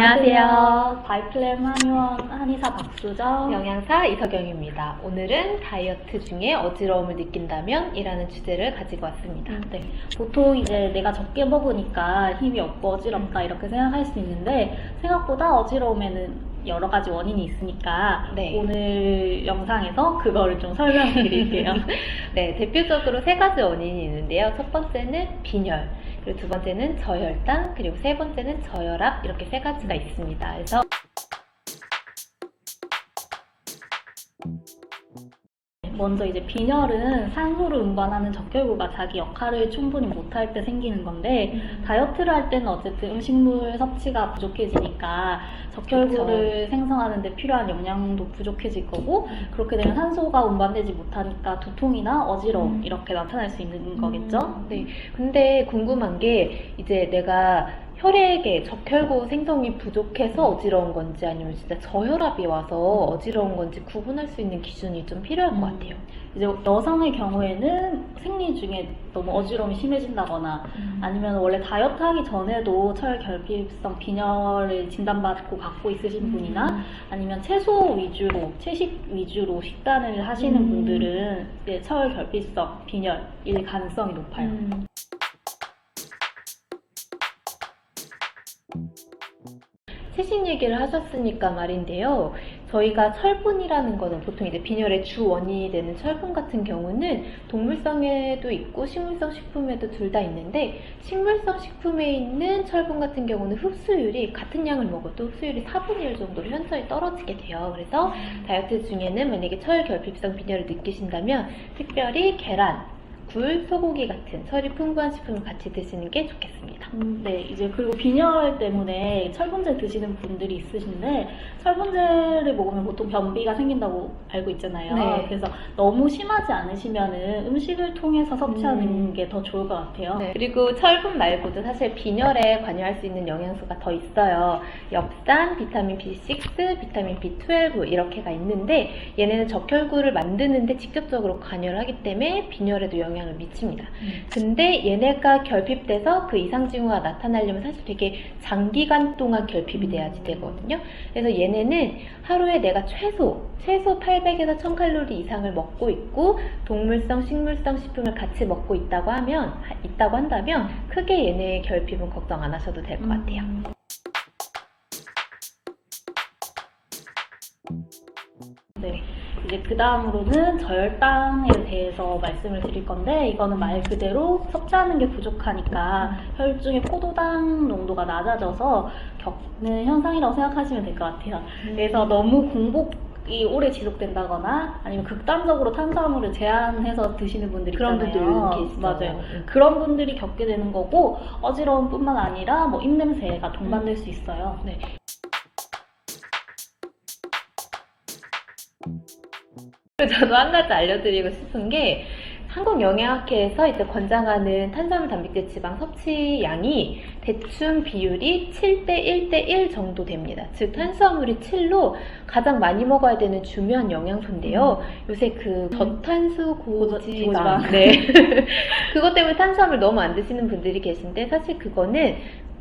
안녕하세요. 바이플랜 한의원 한의사 박수정, 영양사 이석영입니다. 오늘은 다이어트 중에 어지러움을 느낀다면? 이라는 주제를 가지고 왔습니다. 네. 보통 이제 내가 적게 먹으니까 힘이 없고 어지럽다 이렇게 생각할 수 있는데 생각보다 어지러움에는 여러 가지 원인이 있으니까 네. 오늘 영상에서 그거를 좀 설명드릴게요. 네, 대표적으로 세 가지 원인이 있는데요. 첫 번째는 빈혈, 그리고 두 번째는 저혈당, 그리고 세 번째는 저혈압, 이렇게 세 가지가 있습니다. 그래서 먼저 이제 빈혈은 산소를 운반하는 적혈구가 자기 역할을 충분히 못할 때 생기는 건데 다이어트를 할 때는 어쨌든 음식물 섭취가 부족해지니까 적혈구를 생성하는 데 필요한 영양도 부족해질 거고 그렇게 되면 산소가 운반되지 못하니까 두통이나 어지러움 이렇게 나타날 수 있는 거겠죠? 네. 근데 궁금한 게 이제 내가 혈액에 적혈구 생성이 부족해서 어지러운 건지 아니면 진짜 저혈압이 와서 어지러운 건지 구분할 수 있는 기준이 좀 필요할 것 같아요. 이제 여성의 경우에는 생리 중에 너무 어지러움이 심해진다거나 아니면 원래 다이어트 하기 전에도 철결핍성 빈혈을 진단받고 갖고 있으신 분이나 아니면 채소 위주로, 채식 위주로 식단을 하시는 분들은 이제 철결핍성 빈혈일 가능성이 높아요. 채식 얘기를 하셨으니까 말인데요. 저희가 철분이라는 거는 보통 이제 빈혈의 주 원인이 되는 철분 같은 경우는 동물성에도 있고 식물성 식품에도 둘 다 있는데 식물성 식품에 있는 철분 같은 경우는 흡수율이 같은 양을 먹어도 흡수율이 4분의 1 정도로 현저히 떨어지게 돼요. 그래서 다이어트 중에는 만약에 철결핍성 빈혈을 느끼신다면 특별히 계란, 굴, 소고기 같은 철이 풍부한 식품을 같이 드시는 게 좋겠습니다. 네, 이제 그리고 빈혈 때문에 철분제 드시는 분들이 있으신데 철분제를 먹으면 보통 변비가 생긴다고 알고 있잖아요. 네. 그래서 너무 심하지 않으시면은 음식을 통해서 섭취하는 게 더 좋을 것 같아요. 네. 그리고 철분 말고도 사실 빈혈에 관여할 수 있는 영양소가 더 있어요. 엽산, 비타민 B6, 비타민 B12 이렇게가 있는데 얘네는 적혈구를 만드는데 직접적으로 관여를 하기 때문에 빈혈에도 영향을 미칩니다. 근데 얘네가 결핍돼서 그 이상 징후가 나타나려면 사실 되게 장기간 동안 결핍이 돼야지 되거든요. 그래서 얘네는 하루에 내가 최소 800에서 1000칼로리 이상을 먹고 있고 동물성, 식물성 식품을 같이 먹고 있다고 한다면 크게 얘네의 결핍은 걱정 안 하셔도 될 것 같아요. 네. 이제 그 다음으로는 저혈당에 대해서 말씀을 드릴 건데 이거는 말 그대로 섭취하는 게 부족하니까 혈중의 포도당 농도가 낮아져서 겪는 현상이라고 생각하시면 될 것 같아요. 그래서 너무 공복이 오래 지속된다거나 아니면 극단적으로 탄수화물을 제한해서 드시는 분들이 그런 있잖아요. 분들 계시죠. 맞아요. 그런 분들이 겪게 되는 거고 어지러움뿐만 아니라 뭐 입냄새가 동반될 수 있어요. 네. 저도 한 가지 알려드리고 싶은 게 한국영양학회에서 이제 권장하는 탄수화물, 단백질, 지방 섭취 양이 대충 비율이 7대 1대 1 정도 됩니다. 즉 탄수화물이 7로 가장 많이 먹어야 되는 중요한 영양소인데요. 요새 그 저탄수 고지방 네. 그것 때문에 탄수화물 너무 안 드시는 분들이 계신데 사실 그거는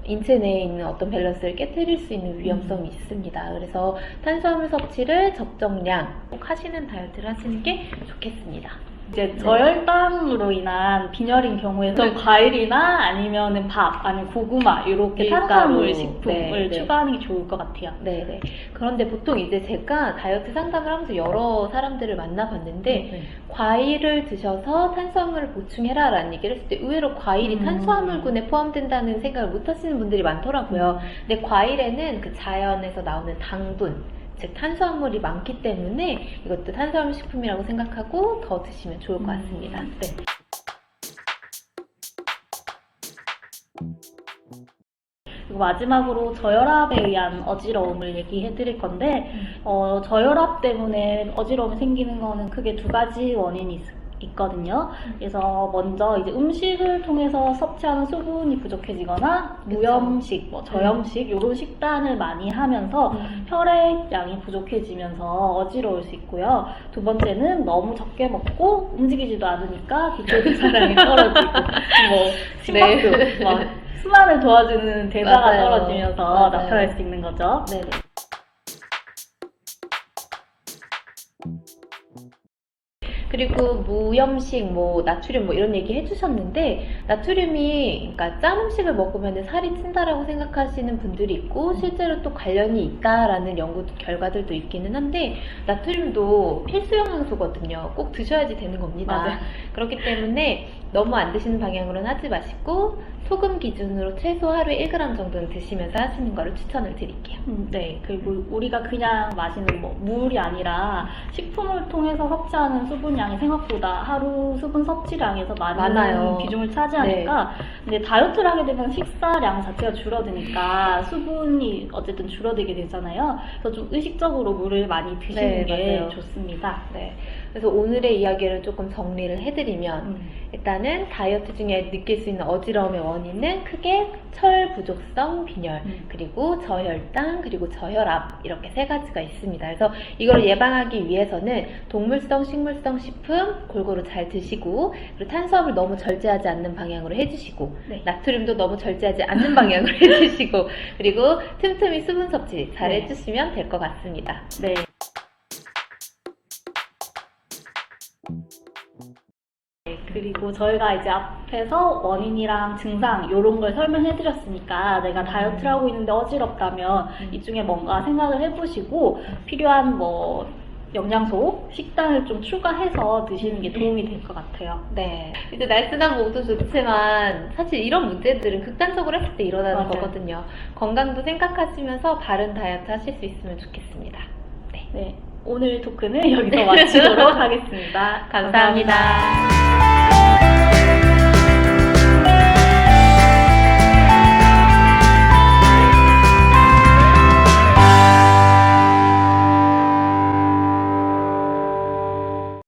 인체 내에 있는 어떤 밸런스를 깨뜨릴 수 있는 위험성이 있습니다. 그래서 탄수화물 섭취를 적정량 꼭 하시는 다이어트를 하시는 게 좋겠습니다. 이제 저혈당으로 인한 빈혈인 경우에는 과일이나 아니면은 밥, 아니면 고구마 이렇게 밀가루, 탄수화물 식품을 네. 추가하는 게 좋을 것 같아요. 네네. 그런데 보통 이제 제가 다이어트 상담을 하면서 여러 사람들을 만나봤는데 과일을 드셔서 탄수화물을 보충해라 라는 얘기를 했을 때 의외로 과일이 탄수화물군에 포함된다는 생각을 못 하시는 분들이 많더라고요. 근데 과일에는 그 자연에서 나오는 당분, 즉 탄수화물이 많기 때문에 이것도 탄수화물 식품이라고 생각하고 더 드시면 좋을 것 같습니다. 네. 그리고 마지막으로 저혈압에 의한 어지러움을 얘기해 드릴 건데 저혈압 때문에 어지러움이 생기는 거는 크게 두 가지 원인이 있거든요. 그래서 먼저 이제 음식을 통해서 섭취하는 수분이 부족해지거나 무염식, 저염식 이런 식단을 많이 하면서 혈액량이 부족해지면서 어지러울 수 있고요. 두 번째는 너무 적게 먹고 움직이지도 않으니까 비토딘 사량이 떨어지고 뭐 심박수, 순환을 도와주는 대사가 맞아요. 떨어지면서 맞아요. 나타날 수 있는 거죠. 네네. 그리고 무염식, 나트륨 이런 얘기 해주셨는데, 나트륨이, 그러니까 짠 음식을 먹으면 살이 찐다라고 생각하시는 분들이 있고, 실제로 또 관련이 있다라는 연구 결과들도 있기는 한데, 나트륨도 필수 영양소거든요. 꼭 드셔야지 되는 겁니다. 맞아요. 그렇기 때문에 너무 안 드시는 방향으로는 하지 마시고, 소금 기준으로 최소 하루에 1g 정도는 드시면서 하시는 거를 추천을 드릴게요. 네, 그리고 우리가 그냥 마시는 물이 아니라 식품을 통해서 섭취하는 수분량이 생각보다 하루 수분 섭취량에서 많은 많아요. 비중을 차지하니까 근데 다이어트를 하게 되면 식사량 자체가 줄어드니까 수분이 어쨌든 줄어들게 되잖아요. 그래서 좀 의식적으로 물을 많이 드시는 네, 게 맞아요. 좋습니다. 네. 그래서 오늘의 이야기를 조금 정리를 해드리면, 일단은 다이어트 중에 느낄 수 있는 어지러움의 원인은 크게 철 부족성 빈혈, 그리고 저혈당, 그리고 저혈압 이렇게 세 가지가 있습니다. 그래서 이걸 예방하기 위해서는 동물성, 식물성 식품 골고루 잘 드시고, 그리고 탄수화물 너무 절제하지 않는 방향으로 해주시고, 네. 나트륨도 너무 절제하지 않는 방향으로 해주시고, 그리고 틈틈이 수분 섭취 잘 네. 해주시면 될 것 같습니다. 네. 그리고 저희가 이제 앞에서 원인이랑 증상 이런 걸 설명해 드렸으니까 내가 다이어트를 하고 있는데 어지럽다면 이 중에 뭔가 생각을 해보시고 필요한 영양소, 식단을 좀 추가해서 드시는 게 도움이 될 것 같아요. 네. 이제 날씬한 몸도 좋지만 사실 이런 문제들은 극단적으로 했을 때 일어나는 맞아요. 거거든요. 건강도 생각하시면서 바른 다이어트 하실 수 있으면 좋겠습니다. 네. 네. 오늘 토크는 여기서 마치도록 하겠습니다. 감사합니다.